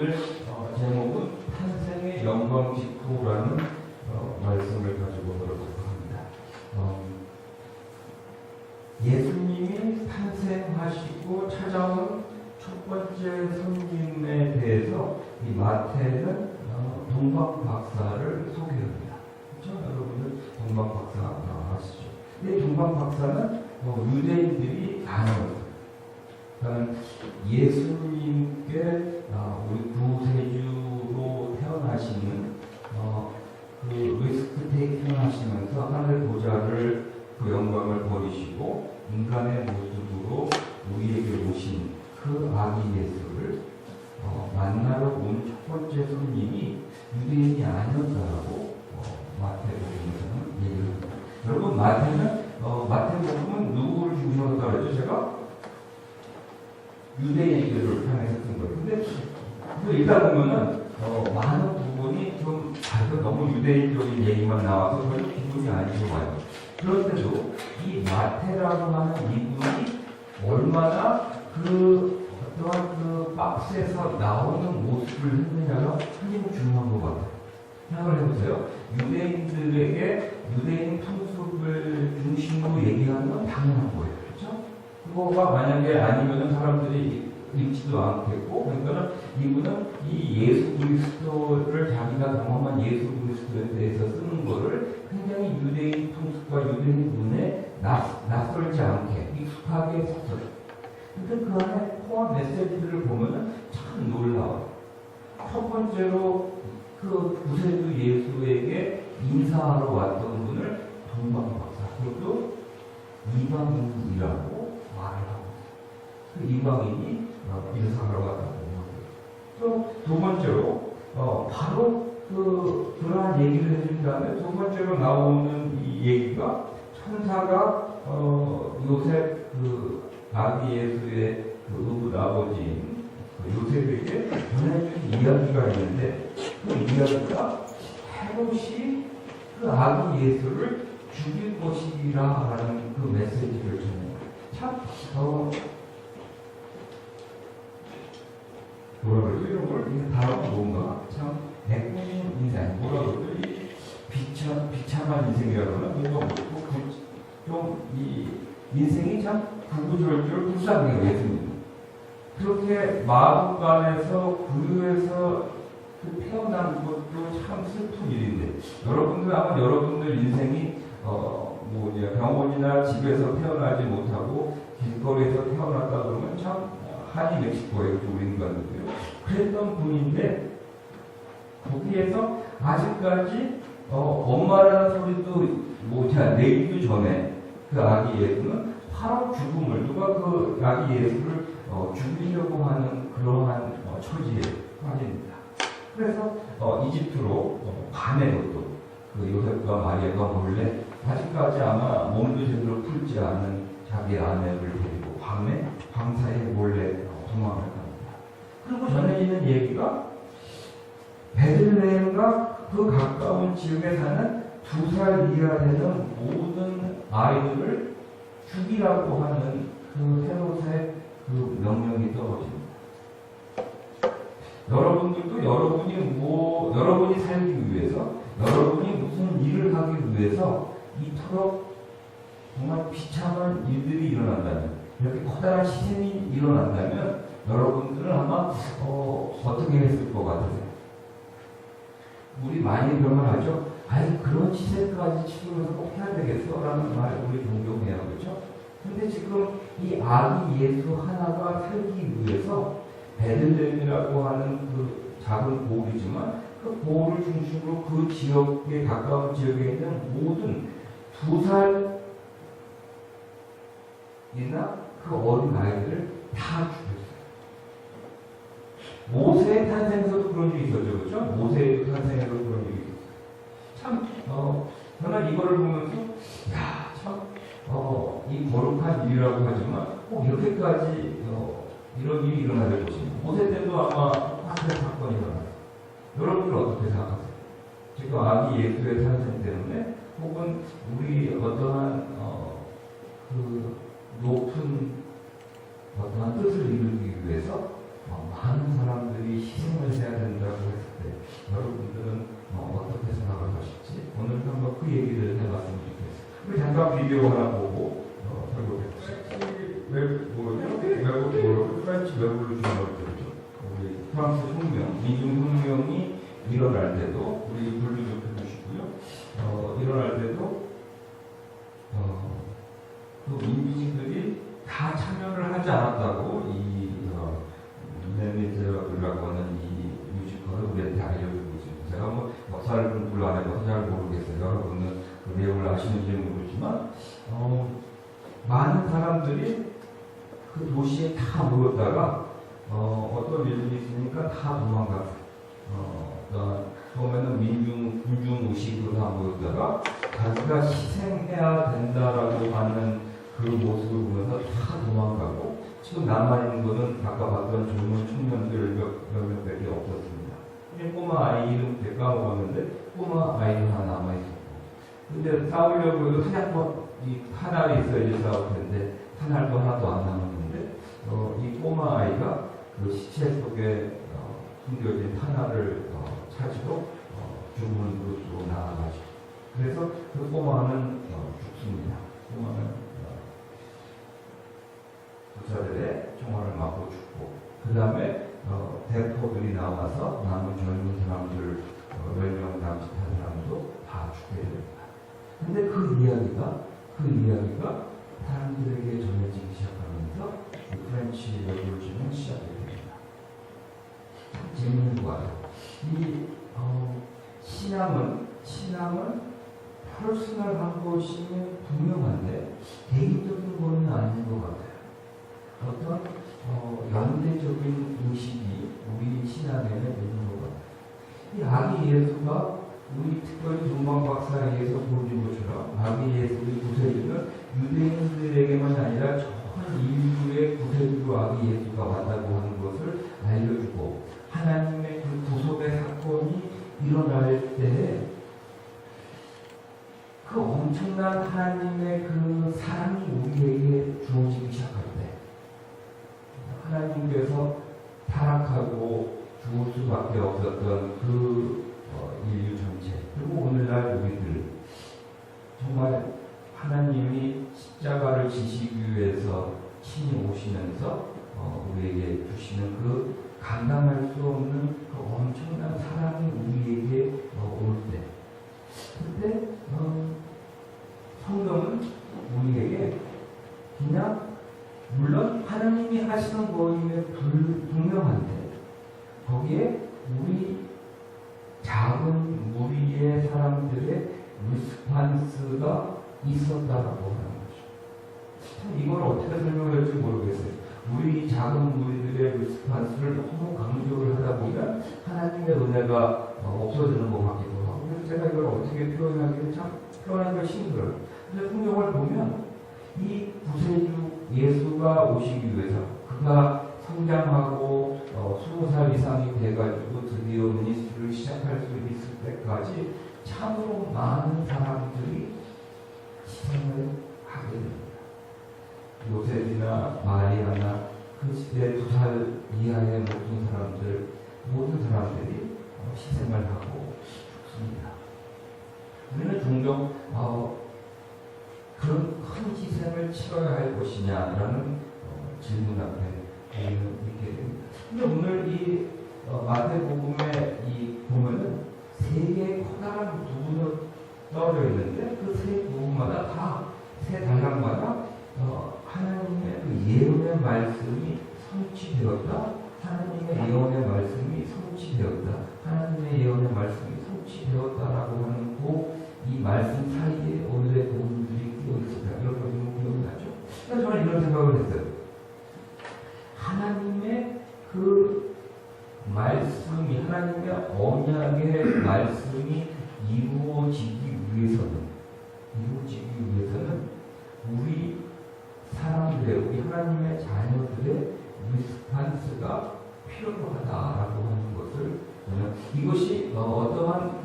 오늘 제목은 탄생의 영광 직후라는 말씀을 가지고 들어보려고 합니다. 예수님이 탄생하시고 찾아온 첫 번째 손님에 대해서 이 마태는 동방 박사를 소개합니다. 그렇죠? 여러분들 동방 박사 아시죠? 이 동방 박사는 유대인들이 아니었어요. 그러니까 예수님께 우리 구세주로 태어나시는 그 리스크테이 태어나시면서 하늘 보좌를 그 영광을 버리시고 인간의 모습으로 우리에게 오신 그 아기 예수를 만나러 온 첫 번째 손님이 유대인이 아니었다라고 마태복음에서는 얘기를 합니다. 여러분 마태복음은 누구를 중심으로 따르죠? 제가 유대인들을 향해서 쓴 거예요. 근데 읽다 보면은 많은 부분이 좀 너무 유대인적인 얘기만 나와서 별로 기분이 안 좋아요. 그런데도 이 마태라고 하는 이분이 얼마나 어떠한 그 박스에서 나오는 모습을 했느냐가 굉장히 중요한 것 같아요. 생각을 해보세요. 유대인들에게 유대인 풍습을 중심으로 얘기하는 건 당연한 거예요. 그렇죠? 그거가 만약에 아니면은 사람들이 읽지도 않겠고, 그러니까 이분은 이 예수 그리스도를 자기가 경험한 예수 그리스도에 대해서 쓰는 거를 굉장히 유대인 풍습과 유대인 눈에 낯설지 않게 익숙하게 썼어요. 근데 그 안에 포함 메시지들을 보면은 참 놀라워요. 첫 번째로 그 구세주 예수에게 인사하러 왔던 분을 동방 박사, 그것도 이방인이라고 말을 하고 그 이방인이 인사하러 왔다고 합니다. 또 두 번째로 바로 그러한 얘기를 해준 다음에 두 번째로 나오는 이 얘기가 천사가 요셉 그 아기 예수의 그 아버지인 요셉에게 전해준 이야기가 있는데 그 이야기가 헤롯이 그 아기 예수를 죽일 것이라 라는 그 메시지를 전해요. 참 뭐라 그러죠? 이런 걸 다루면 뭔가 참 백분인 인생 뭐라 그러죠? 이 비참한 인생이라고 하나 뭔가 좀이 인생이 참 구구절절 불쌍해요. 예수님 그렇게 마구간에서 구유에서 태어난 것도 참 슬픈 일인데 여러분들 아마 여러분들 인생이 병원이나 집에서 태어나지 못하고 길거리에서 태어났다 그러면 참 한이 멕시코에 우리 인간들이요. 그랬던 분인데 거기에서 아직까지 엄마라는 소리도 내기도 전에 그 아기 예수는 바로 죽음을 누가 그 아기 예수를 죽이려고 하는 그러한 처지에 빠집니다. 그래서 이집트로 밤에 그 요셉과 마리아가 몰래 아직까지 아마 몸도 제대로 풀지 않은 자기 아내를 데리고 밤에 방사에 몰래 도망을 갑니다. 그리고 전해지는 얘기가 베들레헴과 그 가까운 지역에 사는 2살 이하 되는 모든 아이들을 죽이라고 하는 그 헤롯의 그 명령이 떨어집니다. 여러분들도 여러분이 살기 위해서 여러분이 무슨 일을 하기 위해서 이토록 정말 비참한 일들이 일어난다면 이렇게 커다란 희생이 일어난다면 여러분들은 아마 어떻게 했을 것 같으세요? 우리 많이 그런 말 하죠? 아니 그런 희생까지 치르면서 꼭 해야 되겠어? 라는 말 우리 존경해요. 그렇죠? 근데 지금 이 아기 예수 하나가 살기 위해서 베들레헴이라고 하는 그 작은 고을이지만 그 고을을 중심으로 그 지역에 가까운 지역에 있는 모든 2살이나 그 어린 아이들을 다 죽였어요. 모세의 탄생에서도 그런 일이 있었죠. 그렇죠? 모세의 탄생에서도 그런 일이 있었어요. 참 저는 이거를 보면서 이 거룩한 일이라고 하지만 꼭 이렇게까지 이런 일이 일어나게 되시면 모세 때도 아마 학살 사건이 일어났어요. 여러분들 어떻게 생각하세요? 지금 아기 예수의 탄생 때문에 혹은 우리 어떠한 그 높은 어떠한 뜻을 이루기 위해서 많은 사람들이 희생을 비디오 하나 보고 프렌치 레볼루션이라고 그러죠. 우리 프랑스 혁명, 민중혁명이 일어날 때도 우리 불도 좀 펴주시고요. 일어날 때도 그 민중들이 다 참여를 하지 않았다고 이 레미제라블이라고 하는 이 뮤지컬을 우리한테 알려주고 있습니다. 제가 뭐 역사를 좀 별로 안 해봐서 잘 모르겠어요. 여러분은 그 내용을 아시는지는 모르지만 많은 사람들이 그 도시에 다 모였다가 어떤 일이 있으니까 다 도망갔어요. 처음에는 군중 의식으로 다 모였다가 자기가 희생해야 된다라고 하는 그 모습을 보면서 다 도망가고 지금 남아있는 거는 아까 봤던 젊은 청년들 몇몇밖에 없었습니다. 꼬마 아이 이름 까먹었는데 꼬마 아이도 하나 남아있었고 근데 싸우려고 해도 이 탄알이 있어야지 싸울 텐데 탄알도 하나도 안 남았는데 이 꼬마 아이가 그 시체 속에 숨겨진 탄알을 찾으러 죽은 곳으로 나아가죠. 그래서 그 꼬마는 죽습니다. 꼬마는 부사들의 총알을 맞고 죽고 그 다음에 대포들이 나와서 남은 젊은 사람들 10명 남짓한 사람도 다 죽게 됩니다. 근데 그 이야기가 사람들에게 전해지기 시작하면서 프렌치 레볼루션은 시작이 됩니다. 재밌는 거 같아요. 이 신앙은 퍼스널한 것이 분명한데 개인적인 것은 아닌 것 같아요. 어떤 연대적인 의식이 우리 신앙에는 있는 것 같아요. 이 아기 예수가 우리 특별히 동방 박사에 의해서 보여준 것처럼 아기 예수의 구세주는 유대인들에게만 아니라 전 인류의 구세주로 아기 예수가 왔다고 하는 것을 알려주고 하나님의 그 구속의 사건이 일어날 때 그 엄청난 하나님의 그 사랑이 우리에게 주어지기 시작할 때 하나님께서 타락하고 죽을 수밖에 없었던 그 인류 전체 그리고 오늘날 우리들 정말 하나님이 십자가를 지시기 위해서 친히 오시면서 우리에게 주시는 그 감당할 수 없는 그 엄청난 사랑이 우리에게 올 때 그때 성경은 우리에게 그냥 물론 하나님이 하시는 거임에 분명한데 거기에 우리 작은 무리의 사람들의 리스판스가 있었다라고 하는 거죠. 참 이걸 어떻게 설명할지 모르겠어요. 우리 작은 무리들의 리스판스를 너무 강조를 하다 보면 하나님의 은혜가 없어지는 것 같기도 하고 그래서 제가 이걸 어떻게 표현하기는 참 표현하기가 힘들어요. 근데 성경을 보면 이 구세주 예수가 오시기 위해서 그가 성장하고 20살 이상이 돼가지고 드디어 미니스트리를 시작할 수 있을 때까지 참으로 많은 사람들이 희생을 하게 됩니다. 요셉이나 마리아나 그 시대 2살 이하의 모든 사람들이 희생을 하고 죽습니다. 우리는 종종 그런 큰 희생을 치러야 할 것이냐라는 질문 앞에 있게 됩니다. 근데 오늘 이 마태복음에 보면은 세 개의 커다란 부분이 떨어져 있는데 그 세 부분마다 다 세 단락마다 하나님의 그 예언의 말씀이 성취되었다. 하나님의 예언의 말씀이 성취되었다. 하나님의 예언의 말씀이 성취되었다라고 하는 이 말씀 사이에 오늘의 부분들이 끼어 있었다. 이런 걸 기억나죠? 그래서 저는 이런 생각을 했어요. 하나님의 그 말씀이 하나님의 언약의 말씀이 이루어지기 위해서는 우리 사람들의 우리 하나님의 자녀들의 리스판스가 필요하다라고 하는 것을 저는 이것이 어떠한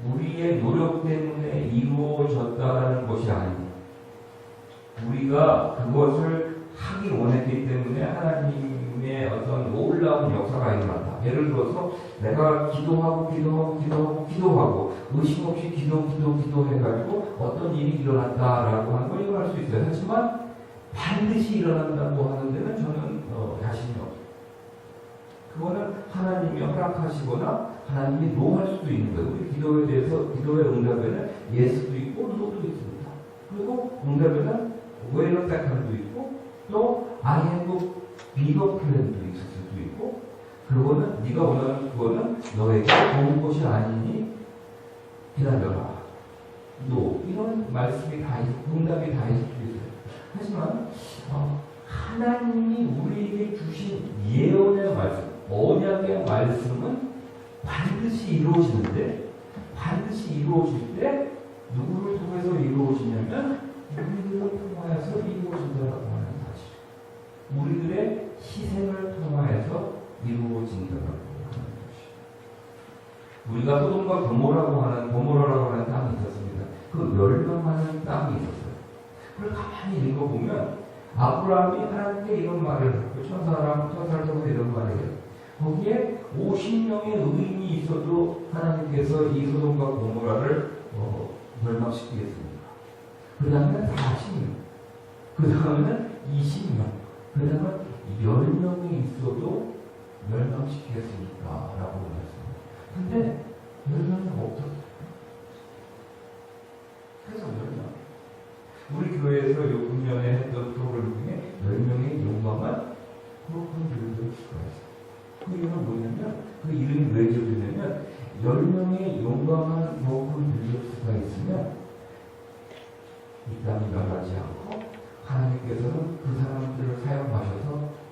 우리의 노력 때문에 이루어졌다라는 것이 아닙니다. 우리가 그것을 하기 원했기 때문에 하나님의 하나님의 어떤 놀라운 역사가 일어났다. 예를 들어서 내가 기도하고 의심 없이 기도해가지고 어떤 일이 일어났다라고 하는 걸 이해할 수 있어요. 하지만 반드시 일어난다고 하는 데는 저는 자신이 없어요. 그거는 하나님이 허락하시거나 하나님이 노할 수도 있는 거예요. 우리 기도에 대해서 기도의 응답에는 예수도 있고 노도 있습니다. 그리고 응답에는 웨이로 세컨도 있고 또 I have bigger plan도 있을 수도 있고 그거는 네가 원하는 그거는 너에게 좋은 것이 아니니 기다려라. 노 이런 말씀이 다 응답이 다 있을 수 있어요. 하지만 하나님이 우리에게 주신 예언의 말씀, 언약의 말씀은 반드시 이루어지는데 반드시 이루어질 때 누구를 통해서 이루어지냐면 우리들을 통하여서 이루어진다라고 하는 사실. 우리들의 희생을 통하여서 이루어진다라고 하는 것이. 우리가 소돔과 고모라라고 하는 땅이 있었습니다. 그 멸망하는 땅이 있었어요. 그걸 가만히 읽어보면 아브라함이 하나님께 이런 말을 했고 천사를 통해서 이런 말을 해요. 거기에 50명의 의인이 있어도 하나님께서 이 소돔과 고모라를 멸망시키겠습니다. 그 다음에 40명, 그 다음에는 20명, 그 다음에 10명이 있어도 멸망시키겠습니까? 라고 말했습니다. 근데 10명은 없었어요. 그래서 10명. 우리 교회에서 요 금년에 했던 프로그램 중에 10명의 용감한 그런 교회가 있어요. 그 이유는 뭐냐면, 그 이름이 왜 지어지냐면, 10명의 용감한 broken 빌더스가 있으면, 이 땅이 멸하지 않고, 하나님께서는 그 사람들을 사용하셔서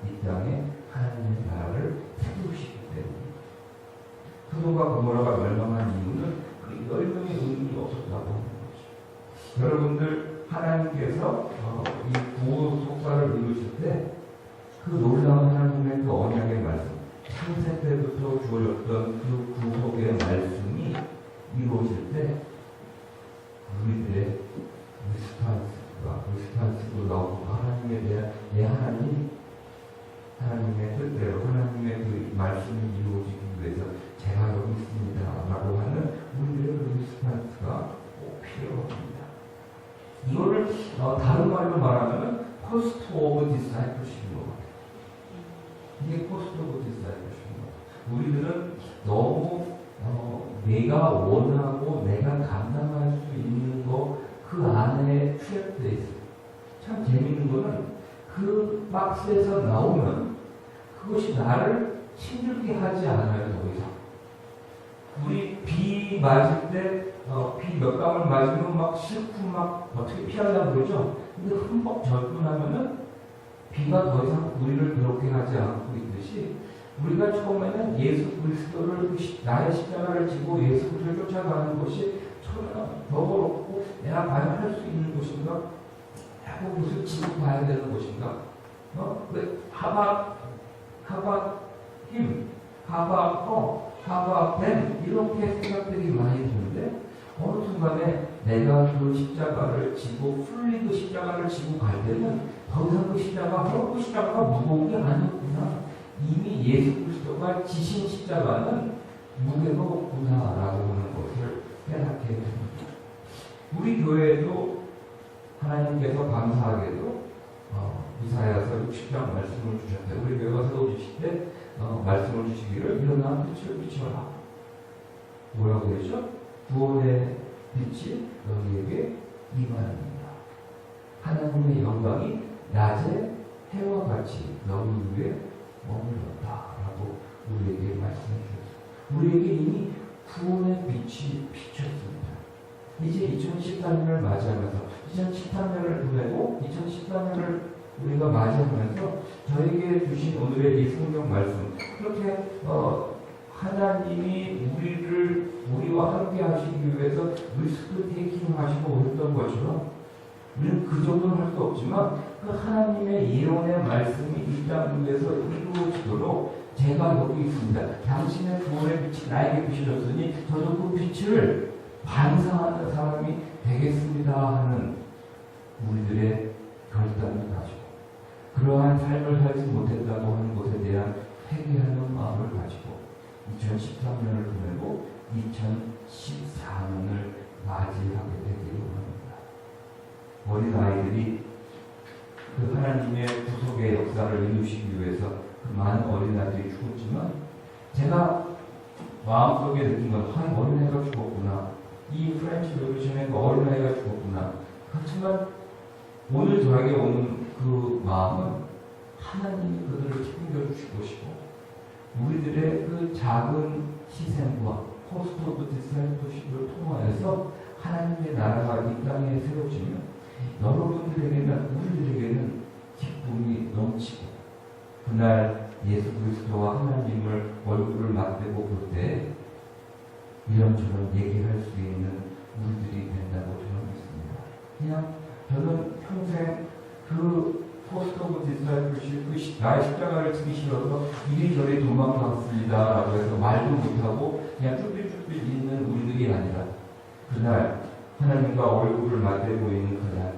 이 땅에 하나님의 나라를 세우시기 때문입니다. 소돔과 고모라가 멸망한 이유는 그 10명의 의인이 없었다고 하는 거죠. 여러분들, 하나님께서 이 구원 속사를 이루실 때, 그 놀라운 하나님의 그 언약의 말씀, 창세 때부터 주어졌던 그 구속의 말씀이 이루어질 때 우리들의 리스판스로 나오고 하나님에 대한 하나님의 뜻대로 하나님의 그 말씀이 이루어지기 위해서 제가 여기 있습니다 라고 하는 우리들의 그 리스판스가 꼭 필요합니다. 이거를 다른 말로 말하면 코스트 오브 디사이플십인 것 같아요. 이게 코스트 오브 디사이플십인 것 같아요. 우리들은 너무 내가 원하고 내가 감당할 수 있는 거 그 안에 트랩되어 있어요. 참 재밌는 거는 그 박스에서 나오면 그것이 나를 힘들게 하지 않아요. 더 이상. 우리 비 맞을 때 비 몇 방울 맞으면 막 싫고 막 어떻게 피하려고 그러죠. 근데 흠뻑 젖고 나면은 비가 더 이상 우리를 그렇게 하지 않고 있듯이 우리가 처음에는 예수 그리스도를 나의 십자가를 지고 예수 그리스도를 쫓아가는 것이 처음에는 더럽고 내가 과연 할 수 있는 것인가? 하고 무슨 지고 봐야 되는 것인가? 왜 하바뱀 이렇게 생각들이 많이 드는데 어느 순간에 내가 그 십자가를 지고 풀리 그 십자가를 지고 갈 때는 더 이상 그 십자가가 무거운 게 아니었구나. 이미 예수 그리스도가 지신 십자가는 무게가 없구나라고 하는 것을 깨닫게 됩니다. 우리 교회에도 하나님께서 감사하게도 이사야서 60장 말씀을 주셨는데 우리 교회가 세워주실 때 말씀을 주시기를 일어나 빛을 비춰라. 뭐라고 그랬죠? 구원의 빛이 너희에게 임하느니라. 하나님의 영광이 낮에 해와 같이 너희 위에 머물렀다라고 우리에게 말씀해 주셨습니다. 우리에게 이미 구원의 빛이 비쳤습니다. 이제 2014년을 맞이하면서 2013년을 보내고 2014년을 우리가 맞이하면서 저에게 주신 오늘의 이 성경 말씀 그렇게 하나님이 우리와 함께 하시기 위해서 리스크 테이킹 하시고 오셨던 것처럼 우리는 그 정도는 할 수 없지만 그 하나님의 예언의 말씀이 이 땅 위에서 이루어지도록 제가 여기 있습니다. 당신의 구원의 빛이 나에게 비춰졌으니 저도 그 빛을 반사하는 사람이 되겠습니다 하는 우리들의 결단을 가지고 그러한 삶을 살지 못했다고 하는 것에 대한 회개하는 마음을 가지고 2013년을 보내고 2014년을 맞이하게 되기를 원합니다. 어린 아이들이 그 하나님의 구속의 역사를 이루시기 위해서 그 많은 어린아이들이 죽었지만 제가 마음속에 느낀 건 어린아이가 죽었구나. 이 프렌치 레볼루션에 그 어린아이가 죽었구나. 그렇지만 오늘 저에게 오는 그 마음은 하나님이 그들을 책임져 주실 것이고 우리들의 그 작은 희생과 포스트 오브 디사이플십을 통하여서 하나님의 나라가 이 땅에 세워지면 여러분들에게는 우리들에게는 기쁨이 넘치고 그날 예수 그리스도와 하나님을 얼굴을 맞대고 볼 때 이런저런 얘기할 수 있는 우리들이 된다고 저는 믿습니다. 그냥 저는 평생 그 포스트 오브 디사이플십 나의 십자가를 지기 싫어서 이리저리 도망갔습니다 라고 해서 말도 못하고 그냥 쭈삣쭈삣 있는 우리들이 아니라 그날 하나님과 얼굴을 맞대고 있는 그날